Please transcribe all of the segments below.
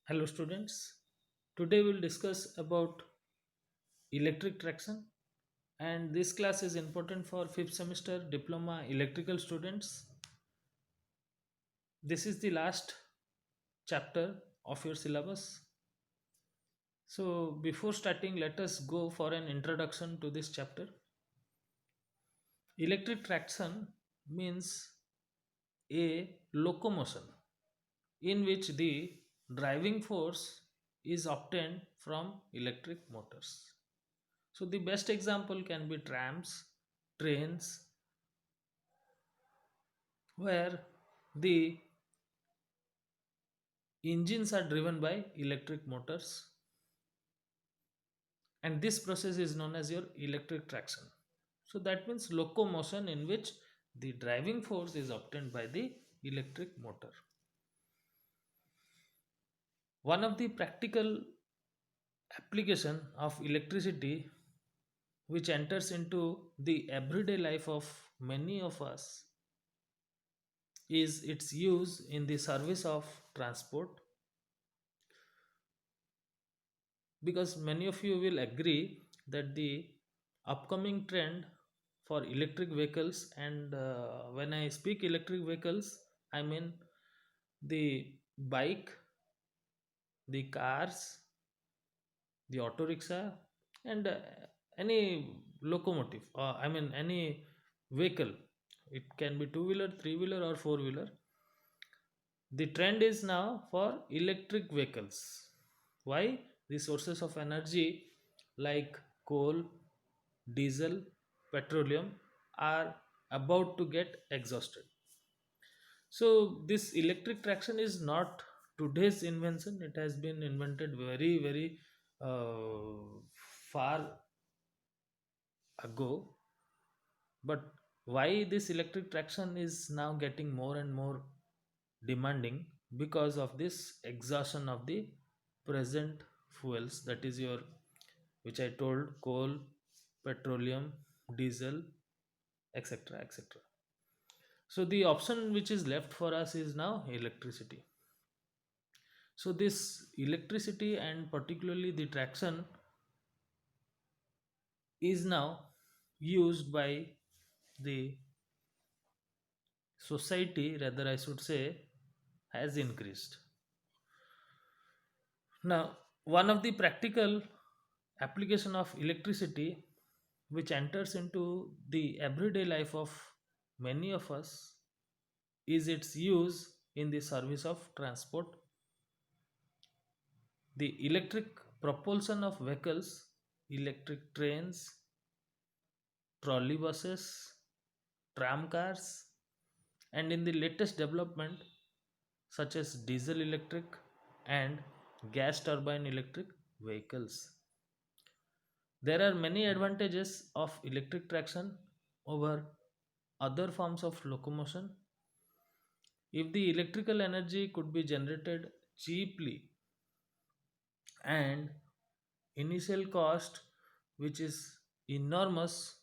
Hello students. Today we'll discuss about electric traction, and this class is important for 5th semester diploma electrical students. This is the last chapter of your syllabus. So before starting, let us go for an introduction to this chapter. Electric traction means a locomotion in which the driving force is obtained from electric motors. So the best example can be trams, trains, where the engines are driven by electric motors, and this process is known as your electric traction. So that means locomotion in which the driving force is obtained by the electric motor. One of the practical application of electricity which enters into the everyday life of many of us is its use in the service of transport, because many of you will agree that the upcoming trend for electric vehicles, and when I speak electric vehicles, I mean the bike, the cars, the auto rickshaw, and any locomotive, I mean any vehicle. It can be two wheeler, three wheeler, or four wheeler. The trend is now for electric vehicles. Why? The sources of energy like coal, diesel, petroleum are about to get exhausted. So, this electric traction is not today's invention. It has been invented very, very far ago. But why this electric traction is now getting more and more demanding? Because of this exhaustion of the present fuels, that is your, which I told, coal, petroleum, diesel, etc., etc. So the option which is left for us is now electricity. So this electricity, and particularly the traction, is now used by the society, rather I should say, has increased. Now, one of the practical application of electricity which enters into the everyday life of many of us is its use in the service of transport. The electric propulsion of vehicles, electric trains, trolley buses, tram cars, and in the latest development such as diesel electric and gas turbine electric vehicles. There are many advantages of electric traction over other forms of locomotion. If the electrical energy could be generated cheaply, and initial cost, which is enormous,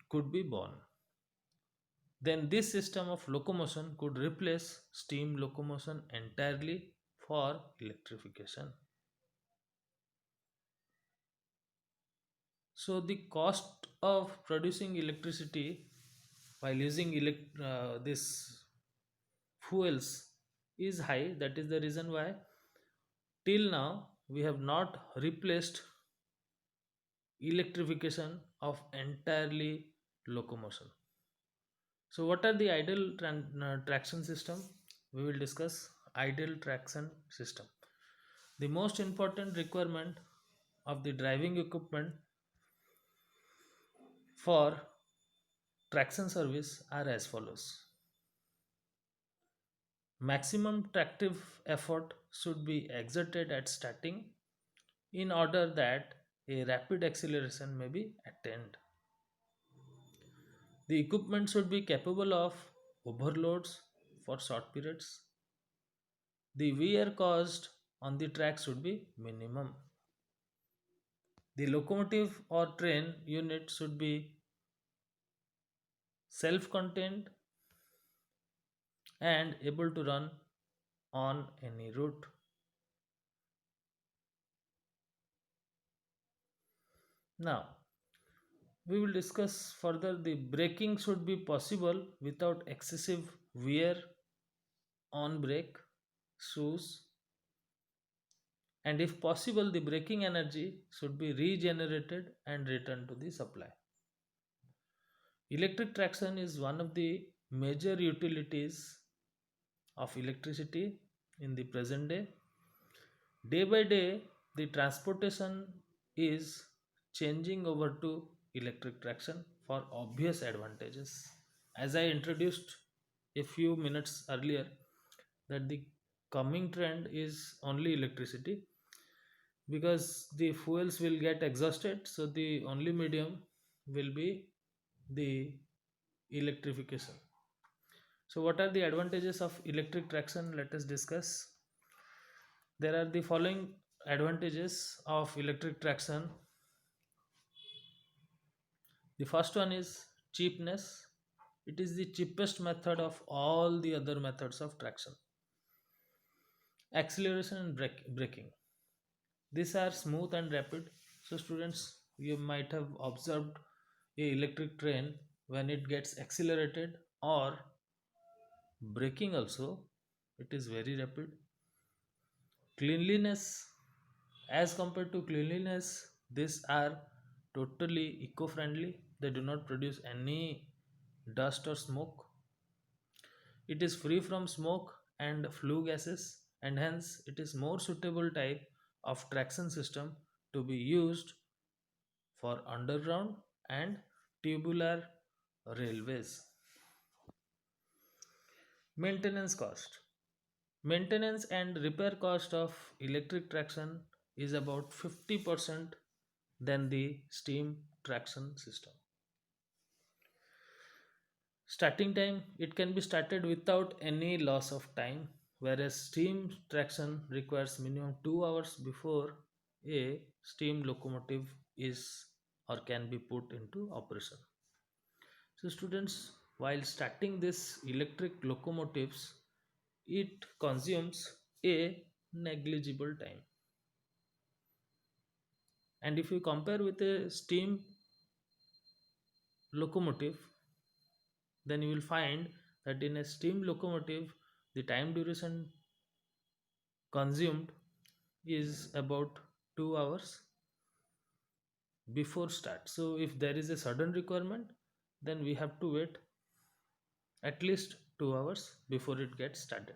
could be borne, then this system of locomotion could replace steam locomotion entirely for electrification. So the cost of producing electricity while using this fuels is high. That is the reason why till now we have not replaced electrification of entirely locomotion. So what are the ideal traction system? We will discuss ideal traction system. The most important requirement of the driving equipment for traction service are as follows. Maximum tractive effort should be exerted at starting in order that a rapid acceleration may be attained. The equipment should be capable of overloads for short periods. The wear caused on the track should be minimum. The locomotive or train unit should be self contained and able to run on any route. Now, we will discuss further the braking should be possible without excessive wear on brake shoes, and if possible the braking energy should be regenerated and returned to the supply. Electric traction is one of the major utilities of electricity in the present day. Day by day, the transportation is changing over to electric traction for obvious advantages. As I introduced a few minutes earlier, that the coming trend is only electricity because the fuels will get exhausted, so the only medium will be the electrification. So, what are the advantages of electric traction? Let us discuss. There are the following advantages of electric traction. The first one is cheapness. It is the cheapest method of all the other methods of traction. Acceleration and braking. These are smooth and rapid. So, students, you might have observed a electric train when it gets accelerated or braking also, it is very rapid. Cleanliness, as compared to cleanliness, these are totally eco-friendly. They do not produce any dust or smoke. It is free from smoke and flue gases, and hence it is more suitable type of traction system to be used for underground and tubular railways. Maintenance cost. Maintenance and repair cost of electric traction is about 50% than the steam traction system. Starting time, it can be started without any loss of time, whereas steam traction requires minimum 2 hours before a steam locomotive is or can be put into operation. So, students, while starting this electric locomotives, it consumes a negligible time. And if you compare with a steam locomotive, then you will find that in a steam locomotive, the time duration consumed is about 2 hours before start. So, if there is a sudden requirement, then we have to wait at least 2 hours before it gets started.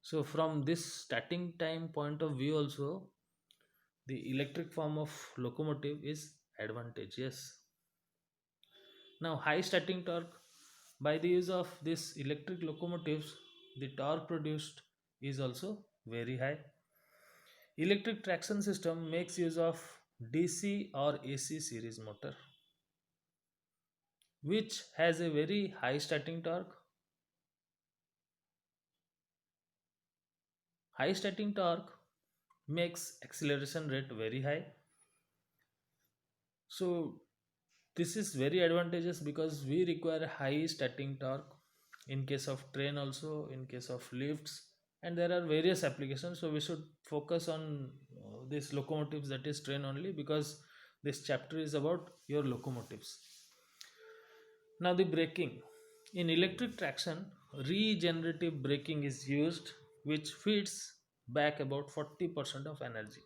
So, from this starting time point of view, also the electric form of locomotive is advantageous. Now, high starting torque. By the use of this electric locomotives, the torque produced is also very high. Electric traction system makes use of DC or AC series motor, which has a very high starting torque. High starting torque makes acceleration rate very high. So this is very advantageous because we require high starting torque in case of train also, in case of lifts, and there are various applications. So we should focus on these locomotives, that is train only, because this chapter is about your locomotives. Now the braking. In electric traction, regenerative braking is used, which feeds back about 40% of energy.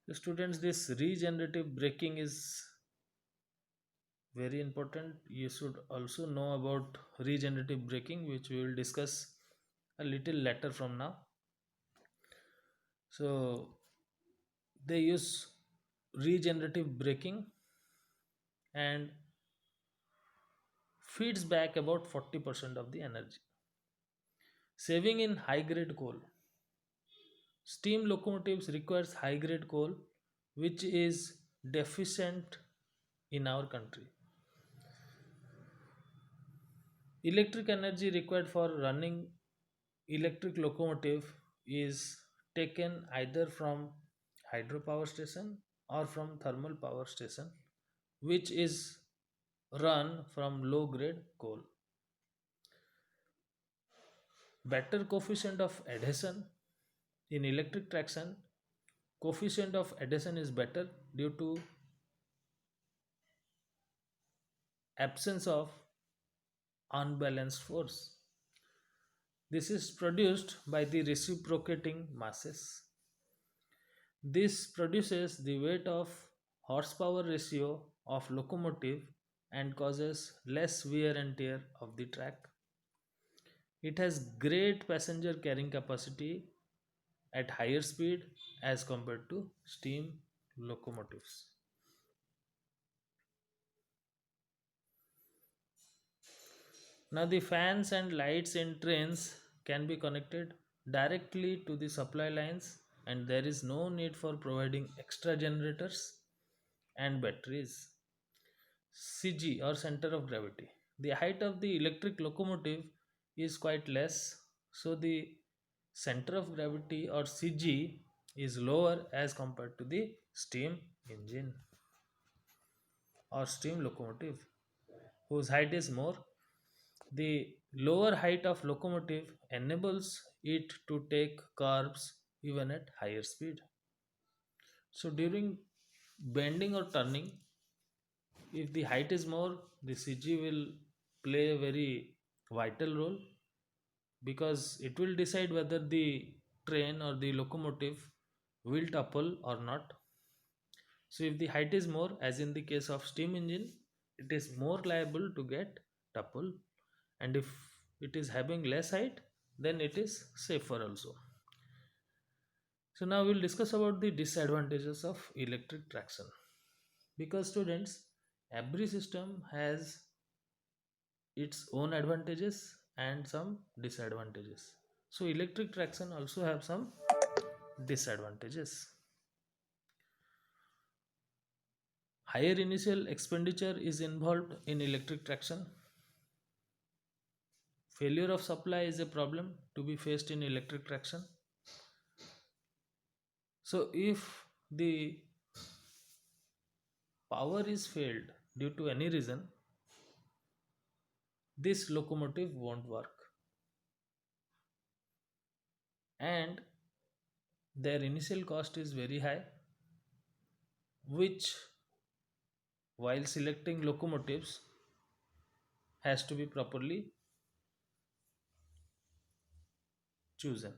The students, this regenerative braking is very important. You should also know about regenerative braking, which we will discuss a little later from now. So they use regenerative braking and feeds back about 40% of the energy. Saving in high grade coal. Steam locomotives requires high grade coal, which is deficient in our country. Electric energy required for running electric locomotive is taken either from hydropower station or from thermal power station, which is run from low grade coal. better coefficient of adhesion in electric traction. Coefficient of adhesion is better due to absence of unbalanced force. This is produced by the reciprocating masses. This produces the weight of horsepower ratio of locomotive and causes less wear and tear of the track. It has great passenger carrying capacity at higher speed as compared to steam locomotives. Now, the fans and lights in trains can be connected directly to the supply lines, and there is no need for providing extra generators and batteries. CG or center of gravity. The height of the electric locomotive is quite less, so the center of gravity or CG is lower as compared to the steam engine or steam locomotive, whose height is more. The lower height of locomotive enables it to take curves even at higher speed. So during bending or turning, if the height is more, the CG will play a very vital role because it will decide whether the train or the locomotive will topple or not. So if the height is more, as in the case of steam engine, it is more liable to get topple, and if it is having less height, then it is safer also. So now we'll discuss about the disadvantages of electric traction. Because students, every system has its own advantages and some disadvantages. So electric traction also have some disadvantages. Higher initial expenditure is involved in electric traction. Failure of supply is a problem to be faced in electric traction. So if the power is failed due to any reason, this locomotive won't work, and their initial cost is very high, which while selecting locomotives has to be properly chosen.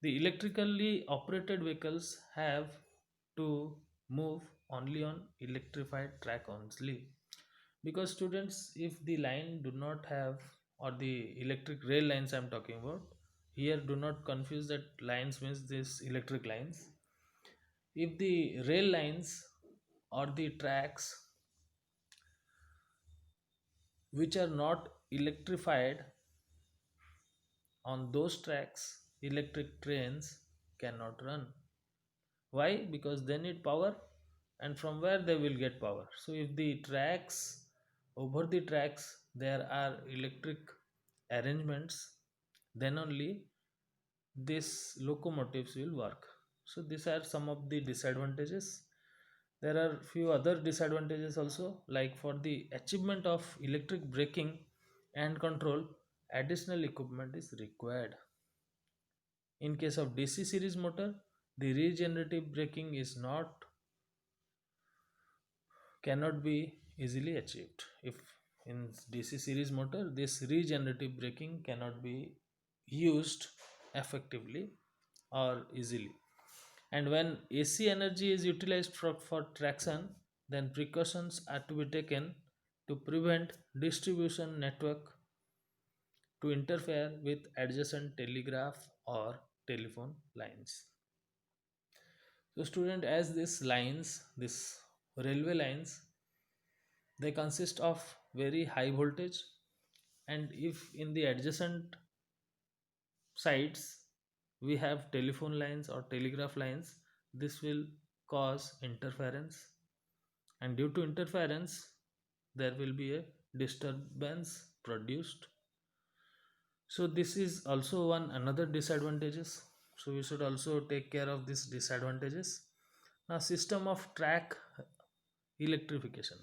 The electrically operated vehicles have to move only on electrified track only, because students, if the line do not have, or the electric rail lines I'm talking about here, do not confuse that lines means this electric lines. If the rail lines or the tracks which are not electrified, on those tracks electric trains cannot run. Why? Because they need power, and from where they will get power? So if the tracks, over the tracks there are electric arrangements, then only these locomotives will work. So these are some of the disadvantages. There are few other disadvantages also, like for the achievement of electric braking and control, additional equipment is required. In case of DC series motor, the regenerative braking is not, cannot be easily achieved. If in DC series motor this regenerative braking cannot be used effectively or easily, and when AC energy is utilized for traction, then precautions are to be taken to prevent distribution network to interfere with adjacent telegraph or telephone lines. So student, as these lines, this railway lines, they consist of very high voltage, and if in the adjacent sides we have telephone lines or telegraph lines, this will cause interference, and due to interference there will be a disturbance produced. So this is also one another disadvantages, so we should also take care of these disadvantages. Now, system of track electrification.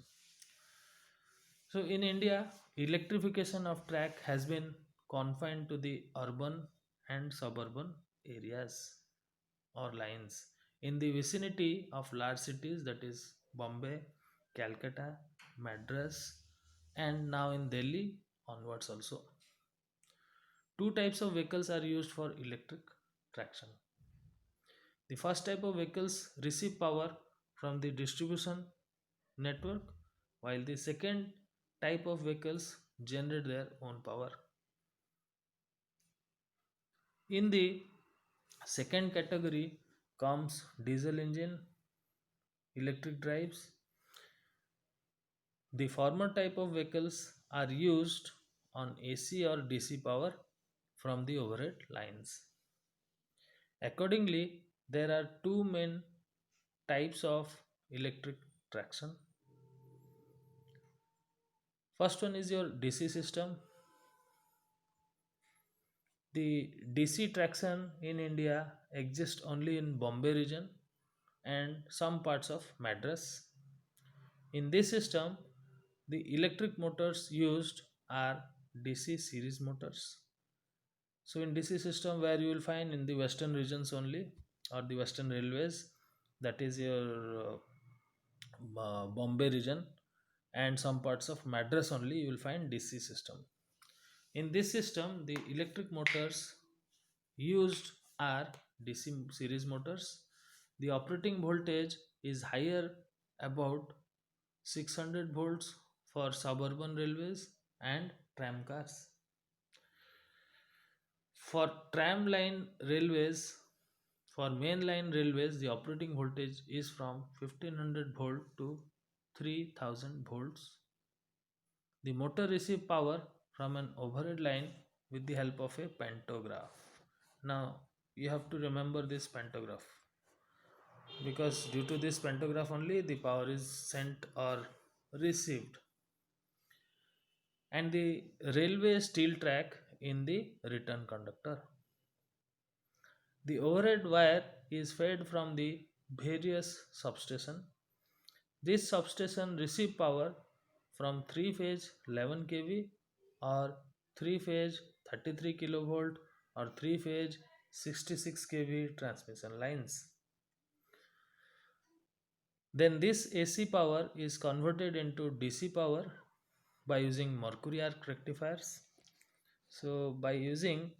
So in India, electrification of track has been confined to the urban and suburban areas or lines in the vicinity of large cities, that is Bombay, Calcutta, Madras, and now in Delhi onwards also. Two types of vehicles are used for electric traction. The first type of vehicles receive power from the distribution network, while the second type of vehicles generate their own power. In the second category comes diesel engine, electric drives. The former type of vehicles are used on AC or DC power from the overhead lines. Accordingly, there are two main types of electric traction. First one is your DC system. The DC traction in India exists only in Bombay region and some parts of Madras. In this system, the electric motors used are DC series motors. So in DC system, where you will find in the western regions only, or the western railways, that is your Bombay region, and some parts of Madras only, you will find DC system. In this system, the electric motors used are DC series motors. The operating voltage is higher, about 600 volts for suburban railways and tram cars. For tram line railways, for main line railways, the operating voltage is from 1500 volt to 3000 volts. The motor receives power from an overhead line with the help of a pantograph. Now, you have to remember this pantograph, because due to this pantograph only the power is sent or received. And the railway steel track in the return conductor. The overhead wire is fed from the various substation. This substation receive power from 3 phase 11 kV or 3 phase 33 kilovolt or 3 phase 66 kV transmission lines. Then this AC power is converted into DC power by using mercury arc rectifiers. So by using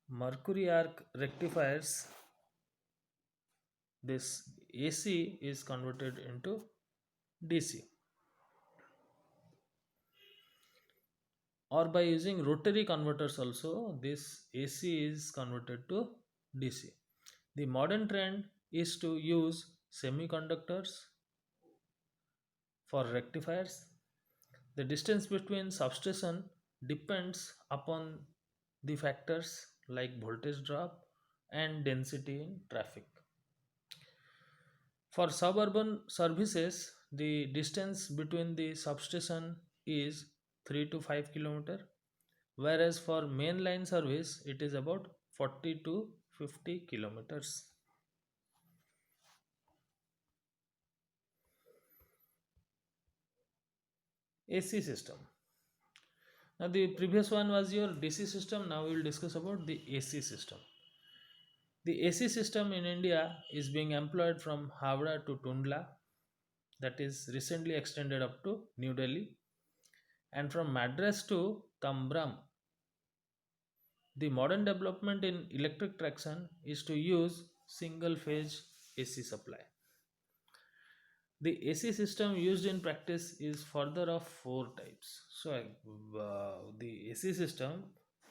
mercury arc rectifiers, this AC is converted into DC, or by using rotary converters also this AC is converted to DC. The modern trend is to use semiconductors for rectifiers. The distance between substation depends upon the factors like voltage drop and density in traffic. For suburban services, the distance between the substation is 3 to 5 kilometer, whereas for main line service it is about 40 to 50 kilometers. AC system. Now the previous one was your DC system. Now we will discuss about the AC system. The AC system in India is being employed from Havra to Tundla, that is recently extended up to New Delhi, and from Madras to Tambram. The modern development in electric traction is to use single phase AC supply. The AC system used in practice is further of four types. So the AC system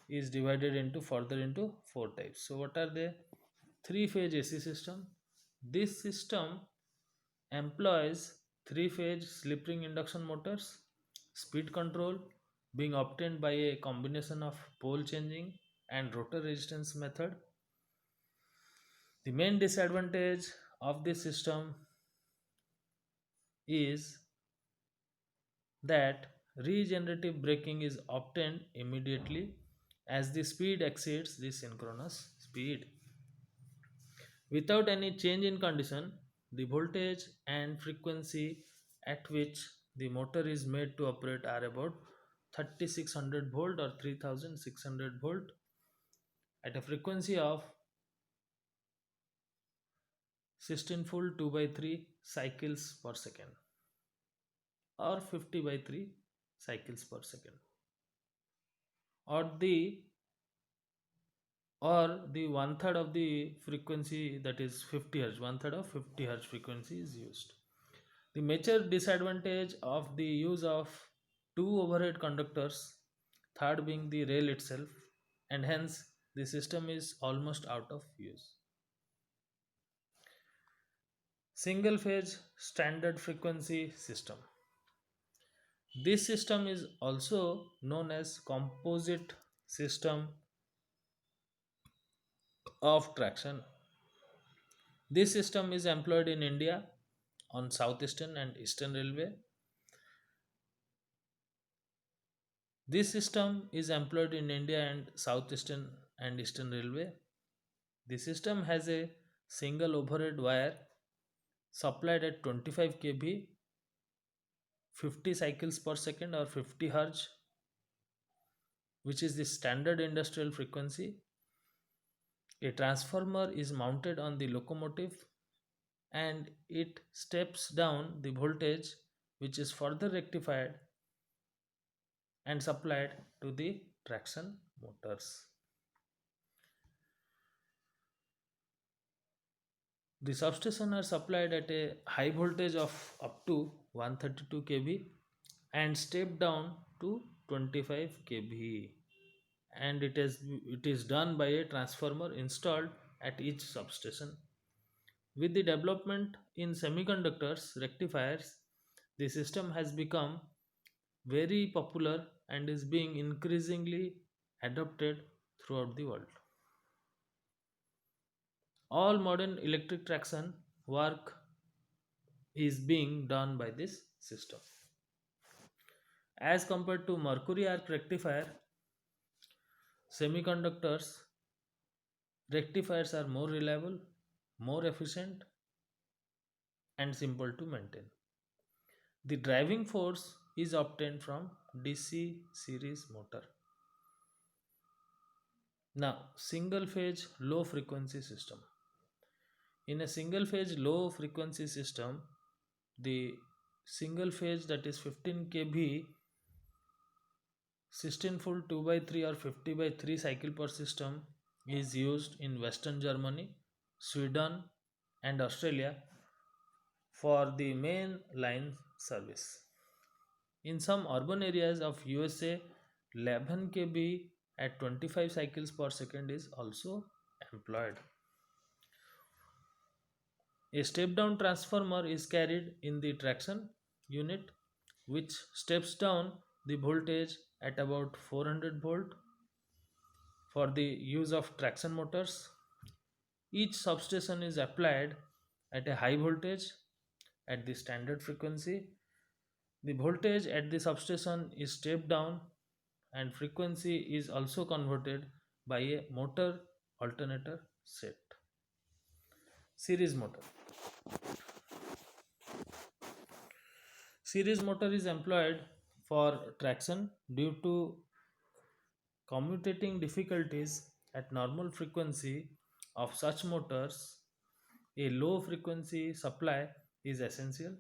is divided into further into four types. So what are they? Three phase AC system. This system employs three phase slip ring induction motors. Speed control being obtained by a combination of pole changing and rotor resistance method. The main disadvantage of this system is that regenerative braking is obtained immediately as the speed exceeds the synchronous speed. Without any change in condition, the voltage and frequency at which the motor is made to operate are about 3600 volt or 3600 volt at a frequency of 16 full 2 by 3 cycles per second or 50 by 3 cycles per second, or the one third of the frequency, that is 50 hertz, one third of 50 hertz frequency is used. The major disadvantage of the use of two overhead conductors, third being the rail itself, and hence the system is almost out of use. Single phase standard frequency system. This system is also known as composite system of traction. This system is employed in India on Southeastern and Eastern Railway. This system is employed in India and Southeastern and Eastern Railway. The system has a single overhead wire supplied at 25 kV, 50 cycles per second or 50 Hz, which is the standard industrial frequency. A transformer is mounted on the locomotive and it steps down the voltage, which is further rectified and supplied to the traction motors. The substation are supplied at a high voltage of up to 132 kV and step down to 25 kV, and it is done by a transformer installed at each substation. With the development in semiconductors rectifiers, the system has become very popular and is being increasingly adopted throughout the world. All modern electric traction work is being done by this system. As compared to mercury arc rectifier, semiconductors rectifiers are more reliable, more efficient, and simple to maintain. The driving force is obtained from DC series motor. Now, single phase low frequency system. In a single phase low frequency system, the single phase, that is 15 kV, 16 full 2 by 3 or 50 by 3 cycle per system is used in Western Germany, Sweden, and Australia for the main line service. In some urban areas of USA, 11 kV at 25 cycles per second is also employed. A step down transformer is carried in the traction unit, which steps down the voltage at about 400 volt for the use of traction motors. Each substation is applied at a high voltage at the standard frequency. The voltage at the substation is stepped down and frequency is also converted by a motor alternator set. Series motor. Series motor is employed for traction due to commutating difficulties at normal frequency of such motors. A low frequency supply is essential.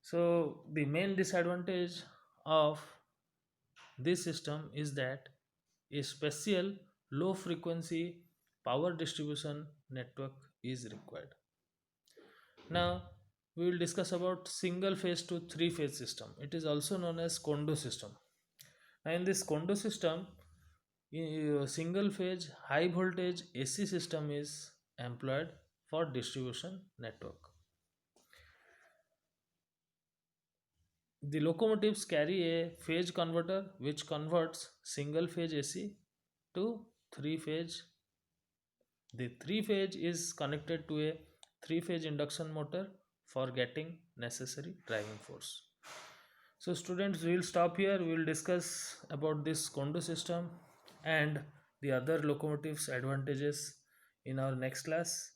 So the main disadvantage of this system is that a special low frequency power distribution network is required. Now we will discuss about single phase to three phase system. It is also known as Kondo system. Now in this Kondo system, single phase high voltage AC system is employed for distribution network. The locomotives carry a phase converter which converts single phase AC to three phase. The three phase is connected to a three phase induction motor for getting necessary driving force. So students, we will stop here. We will discuss about this Kondo system and the other locomotives advantages in our next class.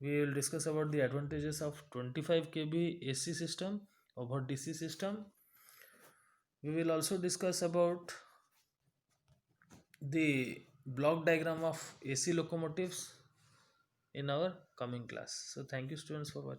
We will discuss about the advantages of 25 kV AC system over DC system. We will also discuss about the block diagram of AC locomotives in our coming class. So thank you students for watching.